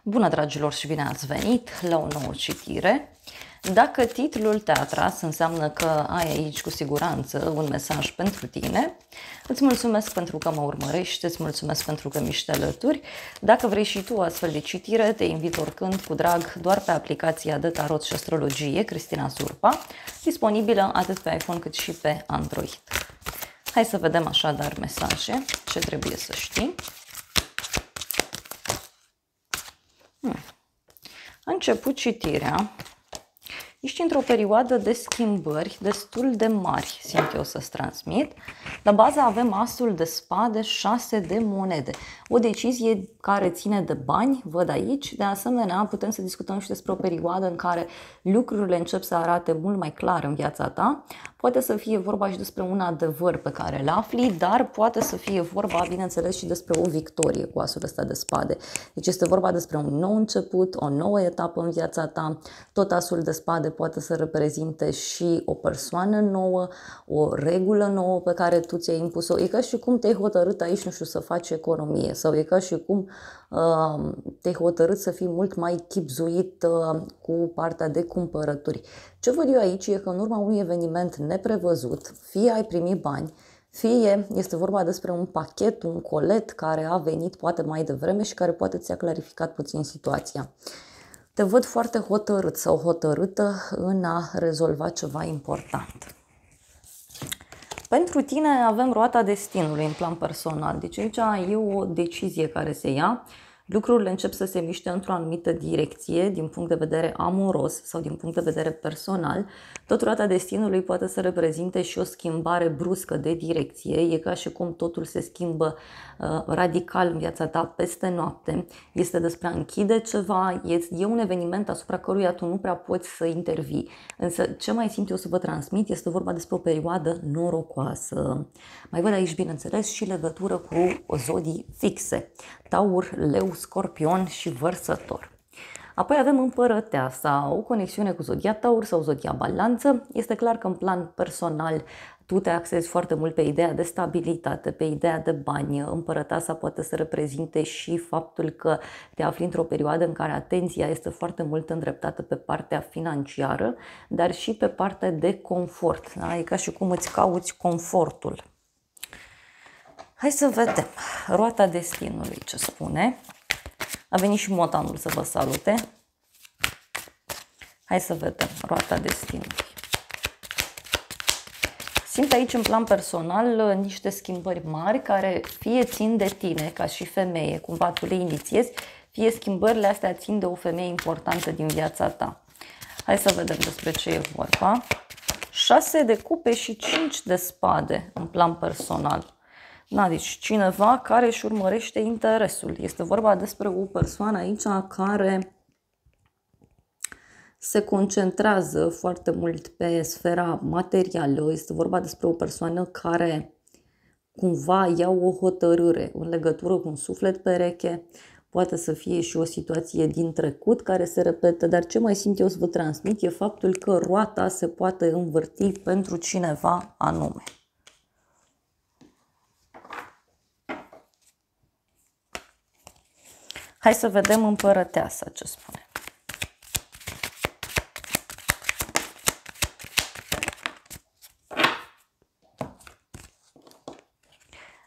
Bună, dragilor, și bine ați venit la o nouă citire. Dacă titlul te-a atras, înseamnă că ai aici cu siguranță un mesaj pentru tine. Îți mulțumesc pentru că mă urmărești, îți mulțumesc pentru că mi-ești alături. Dacă vrei și tu astfel de citire, te invit oricând cu drag doar pe aplicația de tarot și astrologie Cristina Surpa, disponibilă atât pe iPhone cât și pe Android. Hai să vedem așadar mesaje, ce trebuie să știi. A început citirea. Ești într-o perioadă de schimbări destul de mari, simt eu să-ți transmit. La bază avem asul de spade, 6 de monede. O decizie care ține de bani, văd aici. De asemenea, putem să discutăm și despre o perioadă în care lucrurile încep să arate mult mai clar în viața ta. Poate să fie vorba și despre un adevăr pe care îl afli, dar poate să fie vorba, bineînțeles, și despre o victorie cu asul ăsta de spade. Deci este vorba despre un nou început, o nouă etapă în viața ta. Tot asul de spade poate să reprezinte și o persoană nouă, o regulă nouă pe care tu ți-ai impus-o. E ca și cum te-ai hotărât aici, nu știu, să faci economie, sau e ca și cum te-ai hotărât să fii mult mai chibzuit cu partea de cumpărături. Ce văd eu aici e că în urma unui eveniment neprevăzut, fie ai primit bani, fie este vorba despre un pachet, un colet care a venit poate mai devreme și care poate ți-a clarificat puțin situația. Te văd foarte hotărât sau hotărâtă în a rezolva ceva important. Pentru tine avem roata destinului în plan personal. Deci aici e o decizie care se ia. Lucrurile încep să se miște într-o anumită direcție din punct de vedere amoros sau din punct de vedere personal. Tot roata destinului poate să reprezinte și o schimbare bruscă de direcție. E ca și cum totul se schimbă radical în viața ta peste noapte. Este despre a închide ceva, e un eveniment asupra căruia tu nu prea poți să intervii. Însă ce mai simt eu să vă transmit este vorba despre o perioadă norocoasă. Mai văd aici, bineînțeles, și legătură cu zodii fixe. Taur, Leu, Scorpion și Vărsător. Apoi avem Împărăteasa, o conexiune cu zodia Taur sau zodia Balanță. Este clar că în plan personal tu te axezi foarte mult pe ideea de stabilitate, pe ideea de bani. Împărăteasa poate să reprezinte și faptul că te afli într-o perioadă în care atenția este foarte mult îndreptată pe partea financiară, dar și pe partea de confort. Da? E ca și cum îți cauți confortul. Hai să vedem roata destinului ce spune. A venit și motanul să vă salute. Hai să vedem roata destinului. Simt aici în plan personal niște schimbări mari care fie țin de tine ca și femeie, cumva tu le inițiezi, fie schimbările astea țin de o femeie importantă din viața ta. Hai să vedem despre ce e vorba. 6 de cupe și 5 de spade în plan personal. Da, deci cineva care își urmărește interesul. Este vorba despre o persoană aici care se concentrează foarte mult pe sfera materială. Este vorba despre o persoană care cumva ia o hotărâre în legătură cu un suflet pereche. Poate să fie și o situație din trecut care se repetă, dar ce mai simt eu să vă transmit e faptul că roata se poate învârti pentru cineva anume. Hai să vedem Împărăteasa ce spune.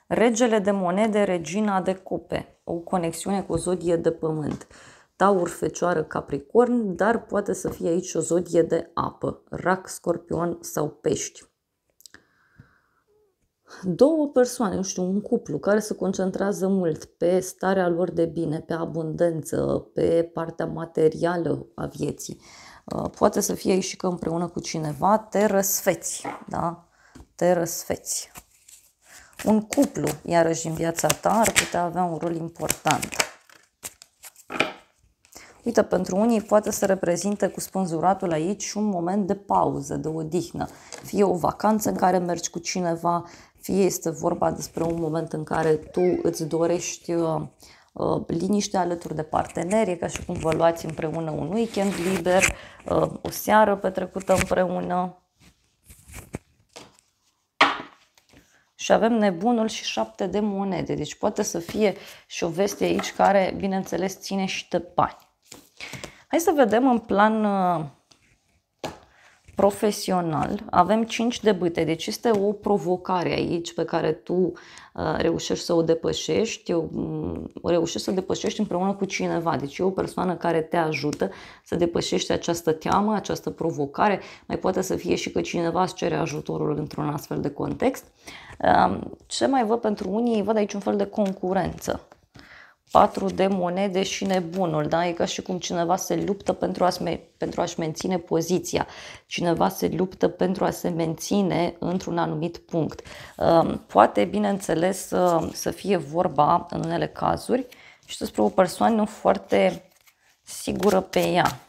Regele de monede, regina de cupe, o conexiune cu o zodie de pământ. Taur, Fecioară, Capricorn, dar poate să fie aici o zodie de apă, Rac, Scorpion sau Pești. Două persoane, nu știu, un cuplu care se concentrează mult pe starea lor de bine, pe abundență, pe partea materială a vieții. Poate să fie și că împreună cu cineva te răsfeți, da? Te răsfeți. Un cuplu, iarăși în viața ta, ar putea avea un rol important. Uite, pentru unii poate să reprezinte cu spânzuratul aici un moment de pauză, de odihnă. Fie o vacanță în care mergi cu cineva, fie este vorba despre un moment în care tu îți dorești liniște alături de parteneri, e ca și cum vă luați împreună un weekend liber, o seară petrecută împreună. și avem nebunul și 7 de monede. Deci poate să fie și o veste aici care, bineînțeles, ține și de bani. Hai să vedem în plan profesional. Avem 5 de bâte, deci este o provocare aici pe care tu reușești să o depășești, reușești să o depășești împreună cu cineva. Deci e o persoană care te ajută să depășești această teamă, această provocare. Mai poate să fie și că cineva îți cere ajutorul într-un astfel de context. Ce mai văd pentru unii? Văd aici un fel de concurență. 4 de monede și nebunul, da? E ca și cum cineva se luptă pentru a-și menține poziția. Cineva se luptă pentru a se menține într-un anumit punct. Poate, bineînțeles, să fie vorba, în unele cazuri, și despre o persoană foarte sigură pe ea.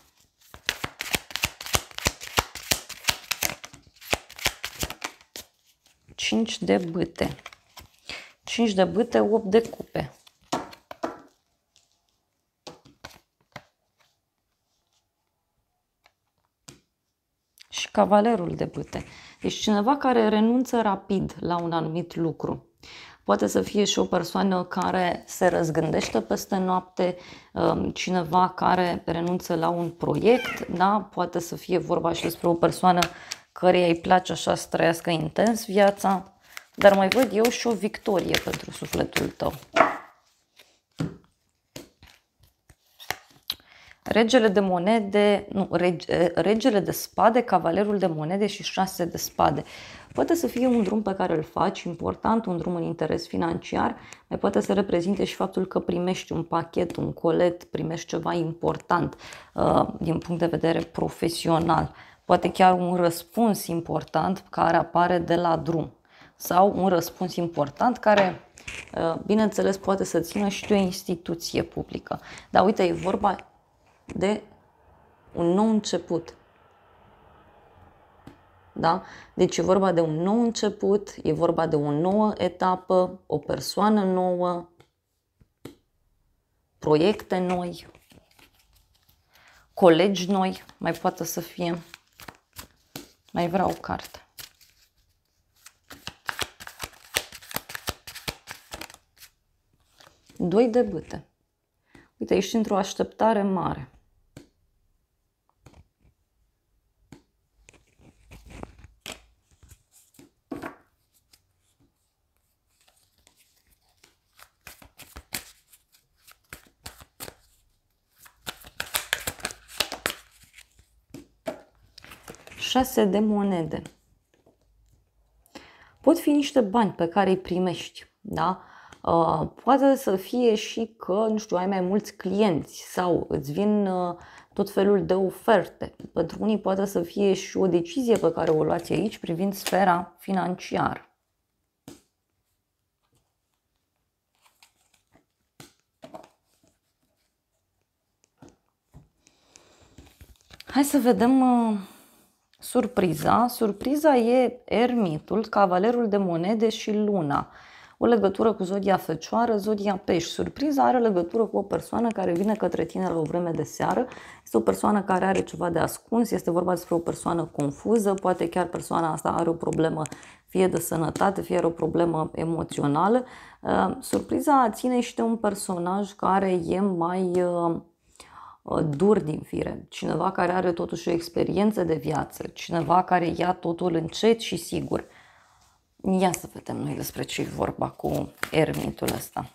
Cinci de bâte. 5 de bâte, 8 de cupe. Și cavalerul de bâte. Deci cineva care renunță rapid la un anumit lucru. Poate să fie și o persoană care se răzgândește peste noapte, cineva care renunță la un proiect, da? Poate să fie vorba și despre o persoană căreia îi place așa să trăiască intens viața, dar mai văd eu și o victorie pentru sufletul tău. Regele de monede, nu, regele de spade, cavalerul de monede și 6 de spade. Poate să fie un drum pe care îl faci, important, un drum în interes financiar, mai poate să reprezinte și faptul că primești un pachet, un colet, primești ceva important din punct de vedere profesional. Poate chiar un răspuns important care apare de la drum sau un răspuns important care, bineînțeles, poate să țină și de o instituție publică. Dar uite, e vorba de un nou început. Da? Deci e vorba de un nou început, e vorba de o nouă etapă, o persoană nouă, proiecte noi, colegi noi, mai poate să fie. Mai vreau o carte. Doi de bâte. Uite, ești într-o așteptare mare. Șase de monede. Pot fi niște bani pe care îi primești, da? Poate să fie și că, nu știu, ai mai mulți clienți sau îți vin tot felul de oferte. Pentru unii poate să fie și o decizie pe care o luați aici privind sfera financiară. Hai să vedem surpriza. Surpriza e ermitul, cavalerul de monede și luna. O legătură cu zodia Fecioară, zodia Pești. Surpriza are legătură cu o persoană care vine către tine la o vreme de seară. Este o persoană care are ceva de ascuns, este vorba despre o persoană confuză, poate chiar persoana asta are o problemă fie de sănătate, fie are o problemă emoțională. Surpriza ține și de un personaj care e mai dur din fire, cineva care are totuși o experiență de viață, cineva care ia totul încet și sigur. Ia să vedem noi despre ce e vorba cu ermitul ăsta.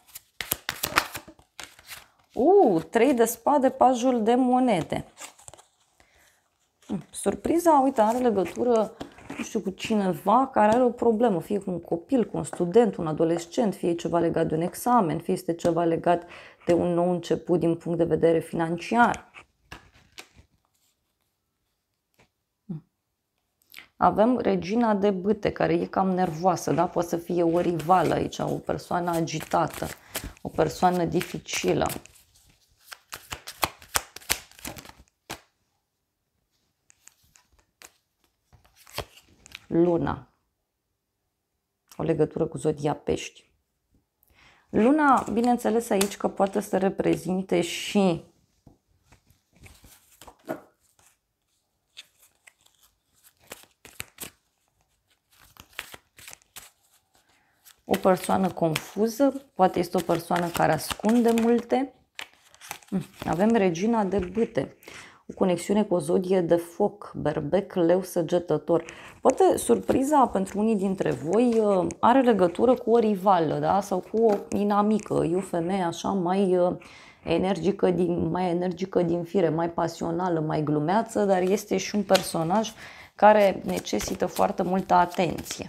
3 de spade, pajul de monede. Surpriza, uite, are legătură, nu știu, cu cineva care are o problemă, fie cu un copil, cu un student, un adolescent, fie ceva legat de un examen, fie este ceva legat de un nou început din punct de vedere financiar. Avem regina de bâte, care e cam nervoasă, da? Poate să fie o rivală aici, o persoană agitată, o persoană dificilă. Luna. O legătură cu zodia Pești. Luna, bineînțeles aici că poate să reprezinte și persoană confuză, poate este o persoană care ascunde multe. Avem regina de bâte, o conexiune cu o zodie de foc, berbec, leu, săgetător. Poate surpriza pentru unii dintre voi are legătură cu o rivală, da? Sau cu o inamică. E o femeie așa mai energică din fire, mai pasională, mai glumeață, dar este și un personaj care necesită foarte multă atenție.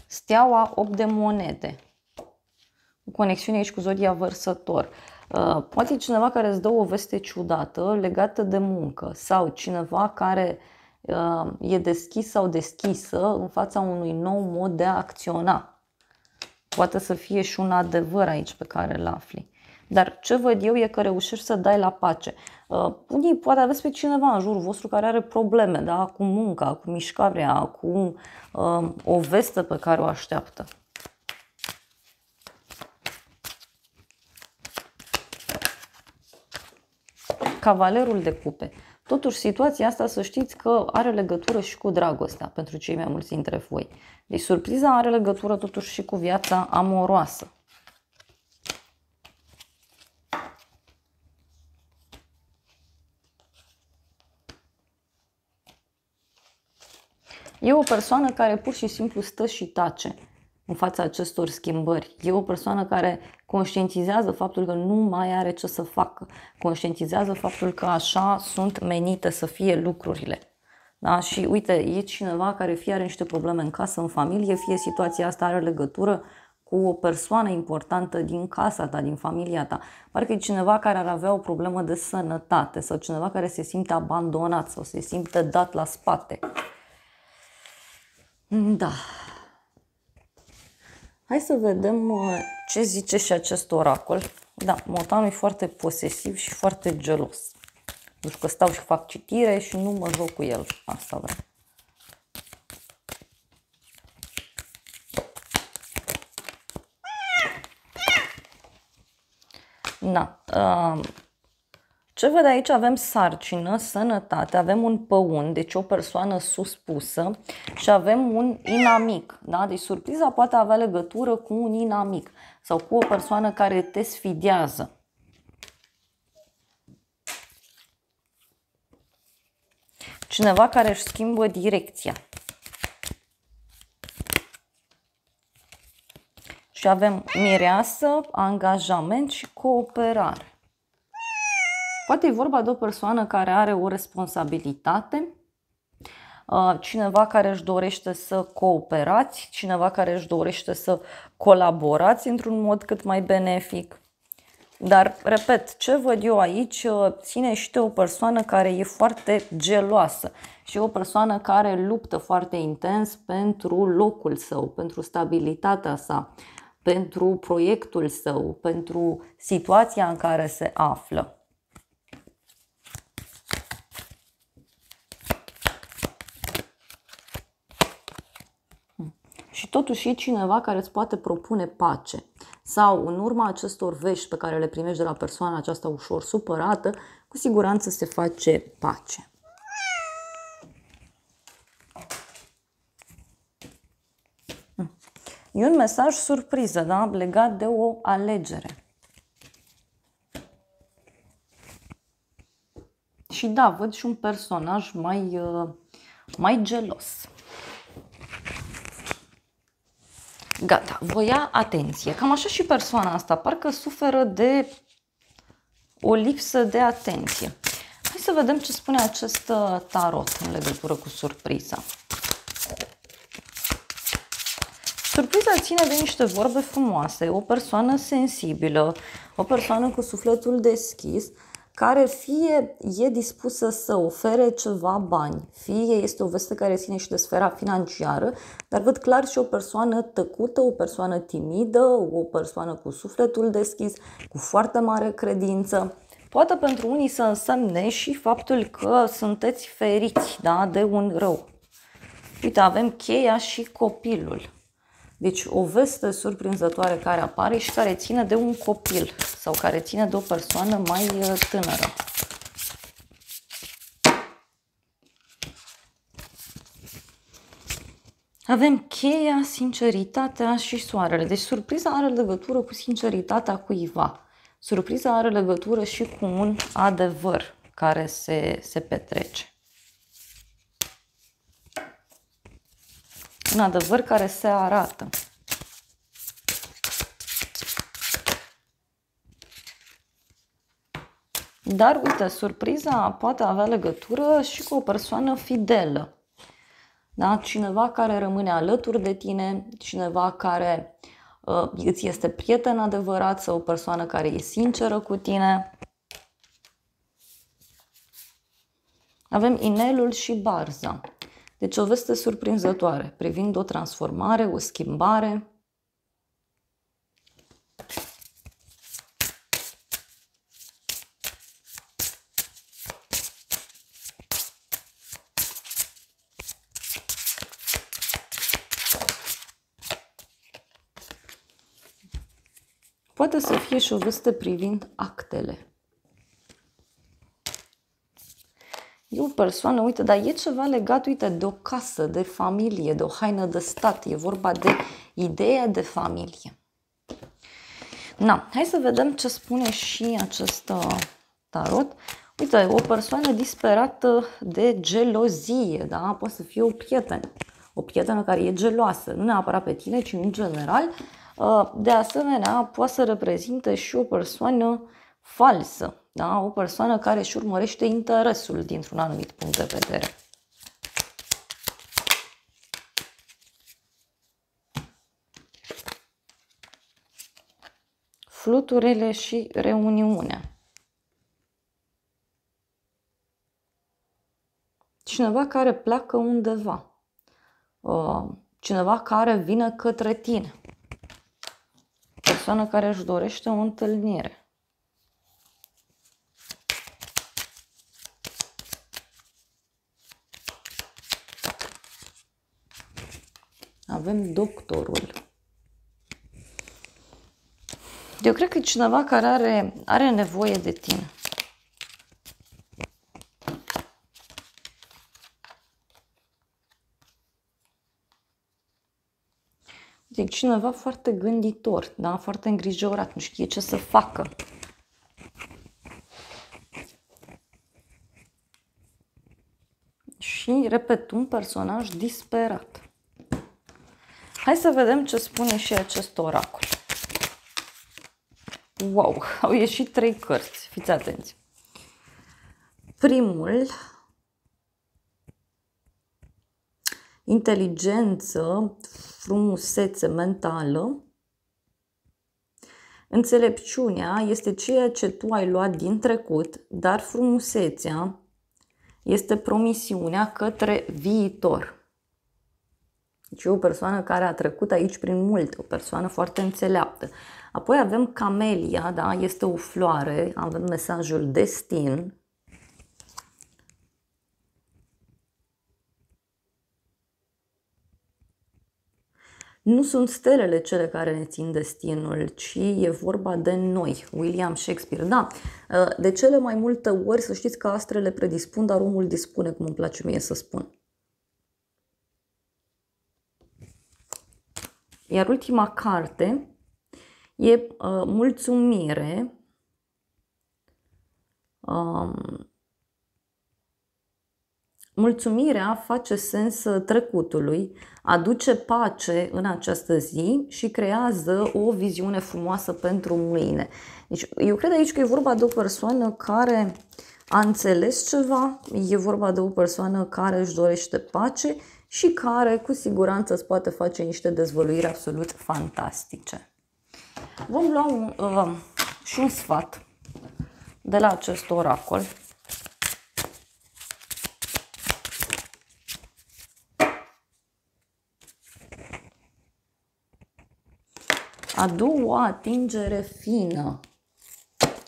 Steaua 8 de monede. O conexiune aici cu zodia vărsător. Poate cineva care îți dă o veste ciudată legată de muncă sau cineva care e deschis sau deschisă în fața unui nou mod de a acționa. Poate să fie și un adevăr aici pe care îl afli. Dar ce văd eu e că reușești să dai la pace. Unii poate aveți pe cineva în jurul vostru care are probleme, da? Cu munca, cu mișcarea, cu o vestă pe care o așteaptă. Cavalerul de cupe. Totuși, situația asta să știți că are legătură și cu dragostea pentru cei mai mulți dintre voi. Deci surpriza are legătură totuși și cu viața amoroasă. E o persoană care pur și simplu stă și tace în fața acestor schimbări. E o persoană care conștientizează faptul că nu mai are ce să facă. Conștientizează faptul că așa sunt menite să fie lucrurile. Da? Și uite, e cineva care fie are niște probleme în casă, în familie, fie situația asta are legătură cu o persoană importantă din casa ta, din familia ta. Parcă e cineva care ar avea o problemă de sănătate sau cineva care se simte abandonat sau se simte dat la spate. Da. Hai să vedem ce zice și acest oracol. Da, motanul e foarte posesiv și foarte gelos. Nu știu că stau și fac citire și nu mă joc cu el. Asta vreau. Da. Ce văd aici? Avem sarcină, sănătate, avem un păun, deci o persoană suspusă și avem un inamic. Da? Deci surpriza poate avea legătură cu un inamic sau cu o persoană care te sfidează. Cineva care își schimbă direcția. Și avem mireasă, angajament și cooperare. Poate e vorba de o persoană care are o responsabilitate, cineva care își dorește să cooperați, cineva care își dorește să colaborați într-un mod cât mai benefic. Dar, repet, ce văd eu aici ține și de o persoană care e foarte geloasă și o persoană care luptă foarte intens pentru locul său, pentru stabilitatea sa, pentru proiectul său, pentru situația în care se află. Și totuși e cineva care îți poate propune pace. Sau în urma acestor vești pe care le primești de la persoana aceasta ușor supărată, cu siguranță se face pace. E un mesaj surpriză, da? Legat de o alegere. Și da, văd și un personaj mai gelos. Gata, voia atenție. Cam așa și persoana asta, parcă suferă de o lipsă de atenție. Hai să vedem ce spune acest tarot în legătură cu surpriza. Surpriza ține de niște vorbe frumoase, o persoană sensibilă, o persoană cu sufletul deschis, care fie e dispusă să ofere ceva bani, fie este o veste care ține și de sfera financiară, dar văd clar și o persoană tăcută, o persoană timidă, o persoană cu sufletul deschis, cu foarte mare credință. Poate pentru unii să însemne și faptul că sunteți feriți, da, de un rău. Uite, avem cheia și copilul. Deci o veste surprinzătoare care apare și care ține de un copil sau care ține de o persoană mai tânără. Avem cheia, sinceritatea și soarele. Deci surpriza are legătură cu sinceritatea cuiva. Surpriza are legătură și cu un adevăr care se petrece. Un adevăr care se arată. Dar, uite, surpriza poate avea legătură și cu o persoană fidelă. Da? Cineva care rămâne alături de tine, cineva care îți este prieten adevărat sau o persoană care e sinceră cu tine. Avem inelul și barza. Deci o veste surprinzătoare privind o transformare, o schimbare. Poate să fie și o veste privind actele. E o persoană, uite, dar e ceva legat, uite, de o casă, de familie, de o haină de stat. E vorba de ideea de familie. Na, hai să vedem ce spune și acest tarot. Uite, o persoană disperată de gelozie, da? Poate să fie o prietenă care e geloasă, nu neapărat pe tine, ci în general. De asemenea, poate să reprezinte și o persoană falsă, da? O persoană care își urmărește interesul dintr-un anumit punct de vedere. Fluturile și reuniunea. Cineva care pleacă undeva. Cineva care vine către tine. Persoană care își dorește o întâlnire. Avem doctorul. Eu cred că e cineva care are nevoie de tine. E cineva foarte gânditor, da? Foarte îngrijorat, nu știe ce să facă. Și, repet, un personaj disperat. Hai să vedem ce spune și acest oracol. Wow, au ieșit 3 cărți, fiți atenți. Primul, inteligență, frumusețe mentală. Înțelepciunea este ceea ce tu ai luat din trecut, dar frumusețea este promisiunea către viitor. Deci e o persoană care a trecut aici prin multe, o persoană foarte înțeleaptă. Apoi avem camelia, da? Este o floare, avem mesajul destin. Nu sunt stelele cele care ne țin destinul, ci e vorba de noi. William Shakespeare. Da, de cele mai multe ori să știți că astrele predispun, dar omul dispune, cum îmi place mie să spun. Iar ultima carte e mulțumire. Mulțumirea face sens trecutului, aduce pace în această zi și creează o viziune frumoasă pentru mâine. Deci, eu cred aici că e vorba de o persoană care a înțeles ceva, e vorba de o persoană care își dorește pace și care cu siguranță îți poate face niște dezvăluiri absolut fantastice. Vom lua și un sfat de la acest oracol. Adu o atingere fină.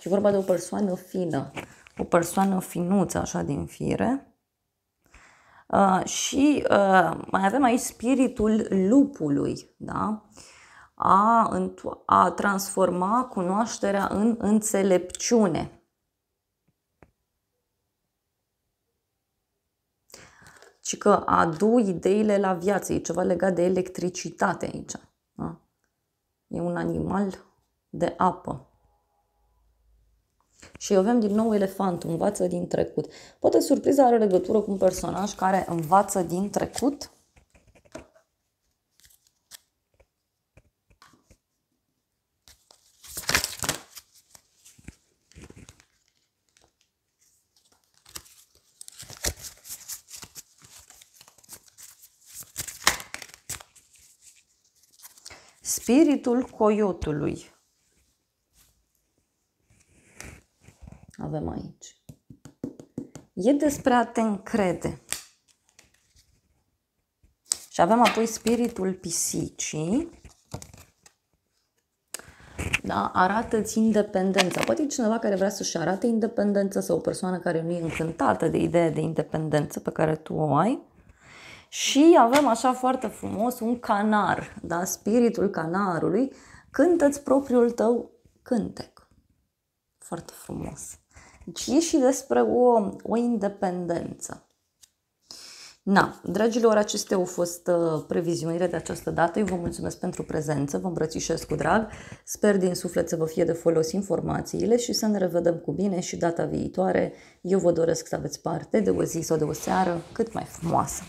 E vorba de o persoană fină, o persoană finuță, așa, din fire. Și mai avem aici spiritul lupului, da? A transforma cunoașterea în înțelepciune. Și și că adu ideile la viață. E ceva legat de electricitate aici. Da? E un animal de apă. Și avem din nou elefantul, învață din trecut. Poate surpriza are legătură cu un personaj care învață din trecut? Spiritul coiotului. Avem aici. E despre a te încrede. Și avem apoi spiritul pisicii. Da? Arată-ți independența. Poate e cineva care vrea să-și arate independența sau o persoană care nu e încântată de ideea de independență pe care tu o ai. Și avem așa foarte frumos un canar, da? Spiritul canarului, cântă-ți propriul tău cântec. Foarte frumos. Deci e și despre o independență. Na, dragilor, acestea au fost previziunile de această dată. Eu vă mulțumesc pentru prezență, vă îmbrățișez cu drag. Sper din suflet să vă fie de folos informațiile și să ne revedem cu bine și data viitoare. Eu vă doresc să aveți parte de o zi sau de o seară cât mai frumoasă.